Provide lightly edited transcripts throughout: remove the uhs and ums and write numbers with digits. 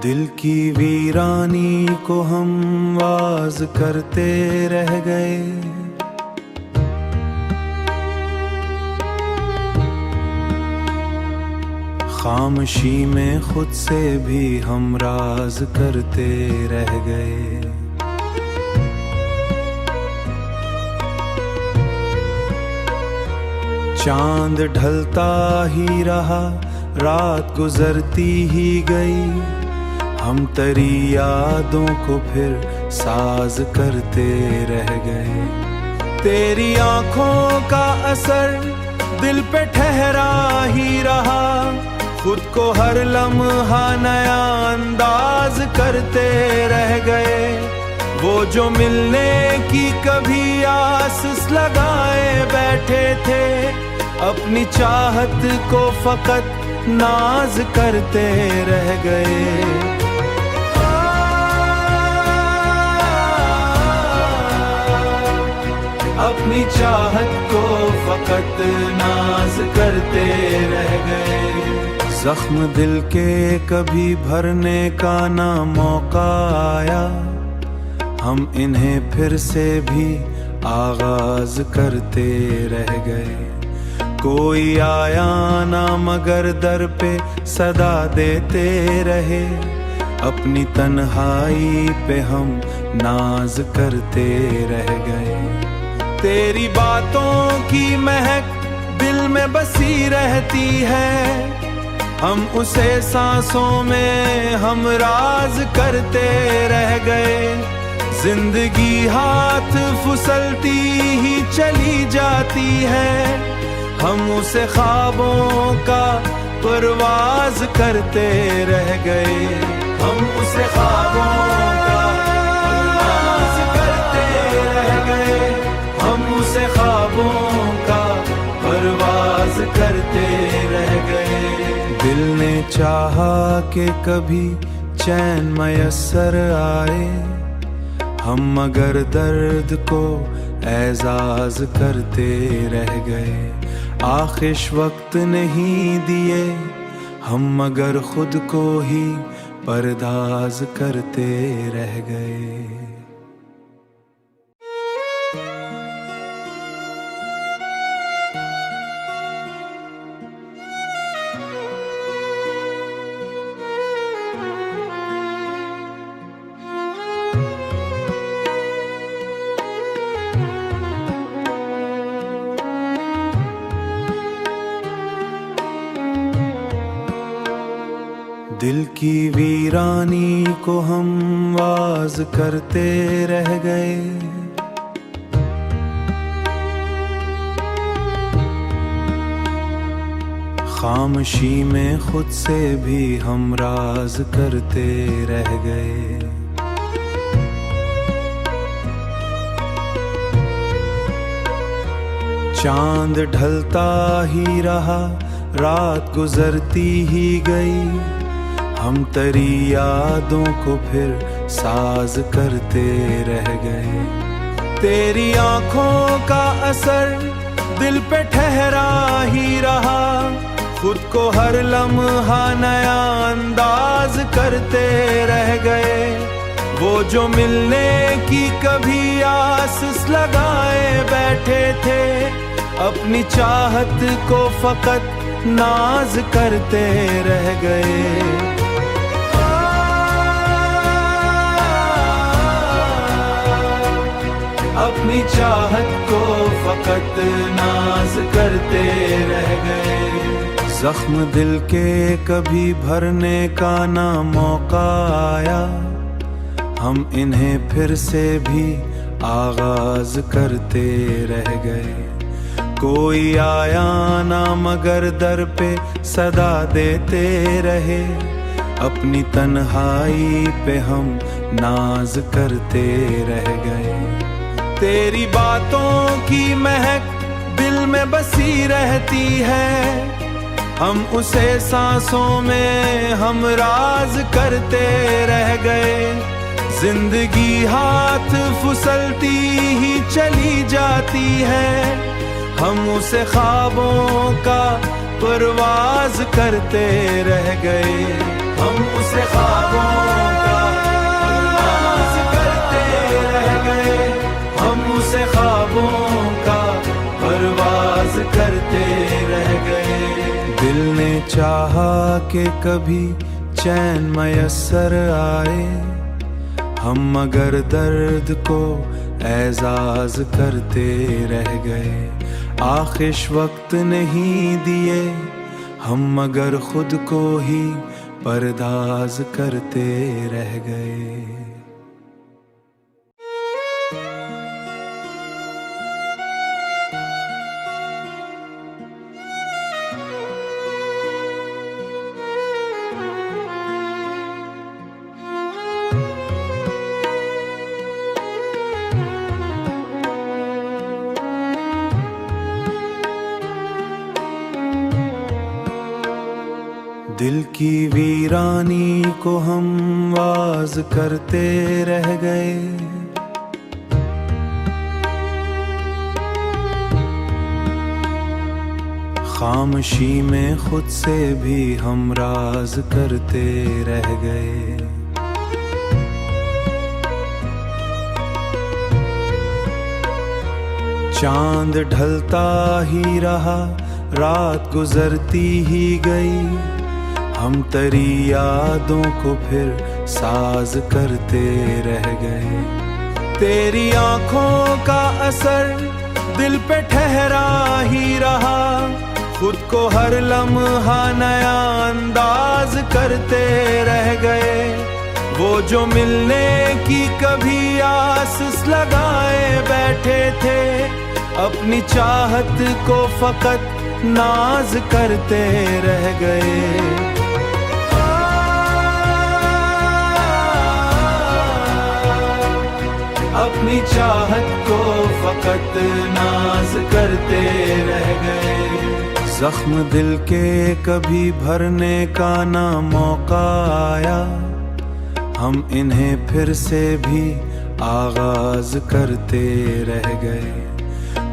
दिल की वीरानी को हम वाज करते रह गए, खामोशी में खुद से भी हम राज करते रह गए। चांद ढलता ही रहा, रात गुजरती ही गई, हम तेरी यादों को फिर साज करते रह गए। तेरी आंखों का असर दिल पे ठहरा ही रहा, खुद को हर लम्हा नया अंदाज करते रह गए। वो जो मिलने की कभी आस लगाए बैठे थे, अपनी चाहत को फकत नाज करते रह गए। अपनी चाहत को फकत नाज करते रह गए। जख्म दिल के कभी भरने का ना मौका आया, हम इन्हें फिर से भी आगाज करते रह गए। कोई आया ना मगर दर पे सदा देते रहे, अपनी तन्हाई पे हम नाज करते रह गए। तेरी बातों की महक दिल में बसी रहती है, हम उसे सांसों में हम राज करते रह गए। जिंदगी हाथ फिसलती ही चली जाती है, हम उसे ख्वाबों का परवाज करते रह गए। हम उसे ख्वाबों का परवाज करते रह गए, हम उसे ख्वाबों का परवाज करते रह गए। दिल ने चाहा कि कभी चैन मयस्सर आए, हम मगर दर्द को एजाज करते रह गए। आखिश वक्त नहीं दिए हम मगर खुद को ही परदाज करते रह गए। दिल की वीरानी को हम वाज करते रह गए, खामोशी में खुद से भी हम राज करते रह गए। चांद ढलता ही रहा, रात गुजरती ही गई, हम तेरी यादों को फिर साज करते रह गए। तेरी आंखों का असर दिल पे ठहरा ही रहा, खुद को हर लम्हा नया अंदाज करते रह गए। वो जो मिलने की कभी आस लगाए बैठे थे, अपनी चाहत को फकत नाज करते रह गए। अपनी चाहत को फकत नाज करते रह गए। जख्म दिल के कभी भरने का ना मौका आया, हम इन्हें फिर से भी आगाज करते रह गए। कोई आया ना मगर दर पे सदा देते रहे, अपनी तन्हाई पे हम नाज करते रह गए। तेरी बातों की महक दिल में बसी रहती है। हम उसे सांसों में हम राज करते रह गए। जिंदगी हाथ फिसलती ही चली जाती है। हम उसे ख्वाबों का परवाज करते रह गए। हम उसे ख्वाबों का परवाज करते रह गए। हम उसे ख्वाबों का परवाज करते रह गए। दिल ने चाहा कि कभी चैन मयस्सर आए, हम मगर दर्द को एजाज करते रह गए। आखिश वक्त नहीं दिए हम मगर खुद को ही परदाज करते रह गए। दिल की वीरानी को हम वाज करते रह गए। खामोशी में खुद से भी हम राज करते रह गए। चांद ढलता ही रहा, रात गुजरती ही गई। हम तरी यादों को फिर साज करते रह गए। तेरी आंखों का असर दिल पे ठहरा ही रहा। खुद को हर लम्हा नया अंदाज करते रह गए। वो जो मिलने की कभी आस लगाए बैठे थे, अपनी चाहत को फकत नाज करते रह गए। अपनी चाहत को फकत नाज करते रह गए। जख्म दिल के कभी भरने का ना मौका आया, हम इन्हें फिर से भी आगाज करते रह गए।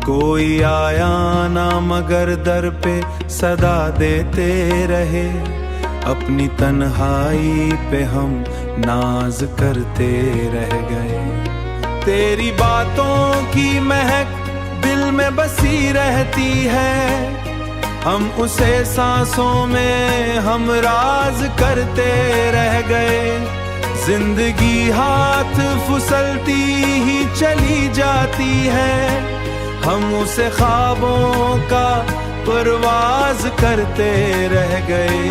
कोई आया ना मगर दर पे सदा देते रहे। अपनी तन्हाई पे हम नाज करते रह गए। तेरी बातों की महक दिल में बसी रहती है। हम उसे सांसों में हम राज करते रह गए। जिंदगी हाथ फिसलती ही चली जाती है। हम उसे ख्वाबों का परवाज करते रह गए।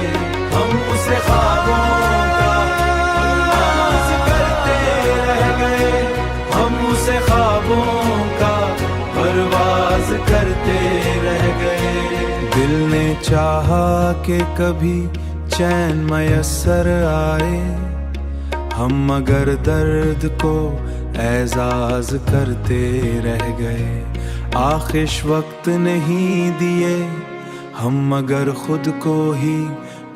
हम उसे ख्वाबों का परवाज करते रह गए। हम उसे ख्वाबों का परवाज करते रह गए। दिल ने चाहा कि कभी चैन मयस्सर आए, हम मगर दर्द को एजाज करते रह गए। आखिश वक्त नहीं दिए हम मगर खुद को ही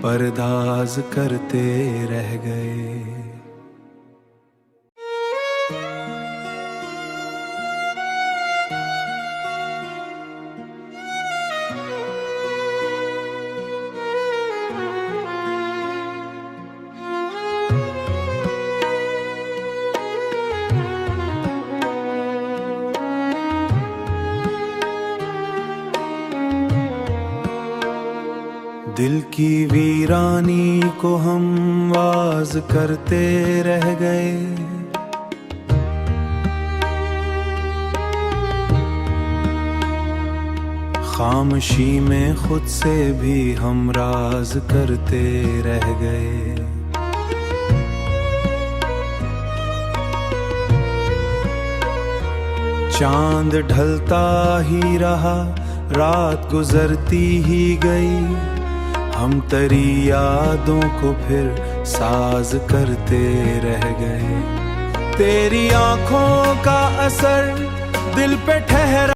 परदाज करते रह गए। दिल की वीरानी को हम वाज करते रह गए। खामोशी में खुद से भी हम राज करते रह गए। चांद ढलता ही रहा, रात गुजरती ही गई। हम तरी यादों को फिर साज करते रह गए। तेरी आंखों का असर दिल पे ठहरा।